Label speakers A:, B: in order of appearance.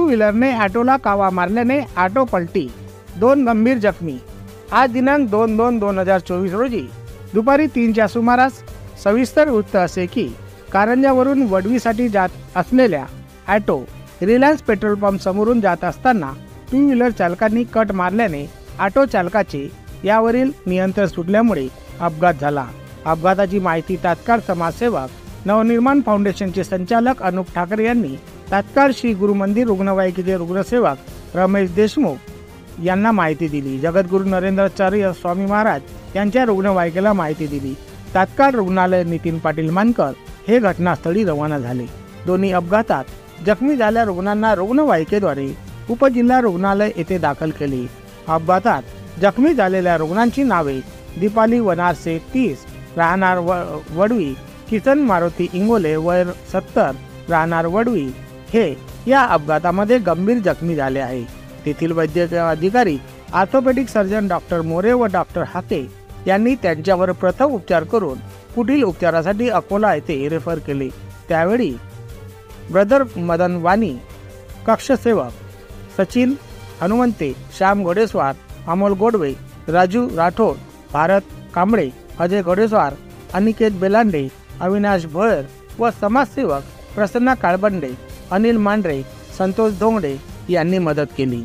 A: व्हीलरने ऑटोला कावा मारल्याने ऑटो पलटी, 2 गंभीर जखमी। आज दिनांक 2/2/2024 रोजी दुपारी 3च्या सुमारास सविस्तर वृत्त असे की कारंजावरून वडवीसाठी जात असलेल्या ऑटो रिलायन्स पेट्रोल पंप समोरून जात असताना 2 व्हीलर चालकांनी कट मारल्याने ऑटो चालकाचे यावरील नियंत्रण सुटल्यामुळे अपघात झाला। अपघाताची माहिती तात्काळ समाजसेवक नवनिर्माण फाउंडेशनचे संचालक अनुप ठाकरे यांनी तात्काळ श्री गुरु मंदिर रुग्णवाहिकेचे रुग्णसेवक रमेश देशमुख यांना माहिती दिली। जगद्गुरू नरेंद्राचार्य स्वामी महाराज यांच्या रुग्णवाहिकेला माहिती दिली। तात्काळ रुग्णालय नितीन पाटील मानकर हे घटनास्थळी रवाना झाले। दोन्ही अपघातात जखमी झालेल्या रुग्णांना रुग्णवाहिकेद्वारे उपजिल्हा रुग्णालय येथे दाखल केले। अपघातात जखमी झालेल्या रुग्णांची नावे दीपाली वनारसे 30 राहणार वडवी, किसन मारुती इंगोले वय 70 राहणार वडवी हे या अपघातामध्ये गंभीर जखमी झाले आहे। तेथील वैद्यकीय अधिकारी ऑर्थोपेडिक सर्जन डॉक्टर मोरे व डॉक्टर हाके यांनी त्यांच्यावर प्रथम उपचार करून पुढील उपचारासाठी अकोला येथे रेफर केले। त्यावेळी ब्रदर मदन वाणी, कक्षसेवक सचिन हनुमंते, श्याम घोडेस्वार, अमोल गोडवे, राजू राठोड, भारत कांबळे, अजय घोडेस्वार, अनिकेत बेलांडे, अविनाश भोयर व समाजसेवक प्रसन्ना काळबंडे, अनिल मांढरे, संतोष धोंगडे यांनी मदत केली।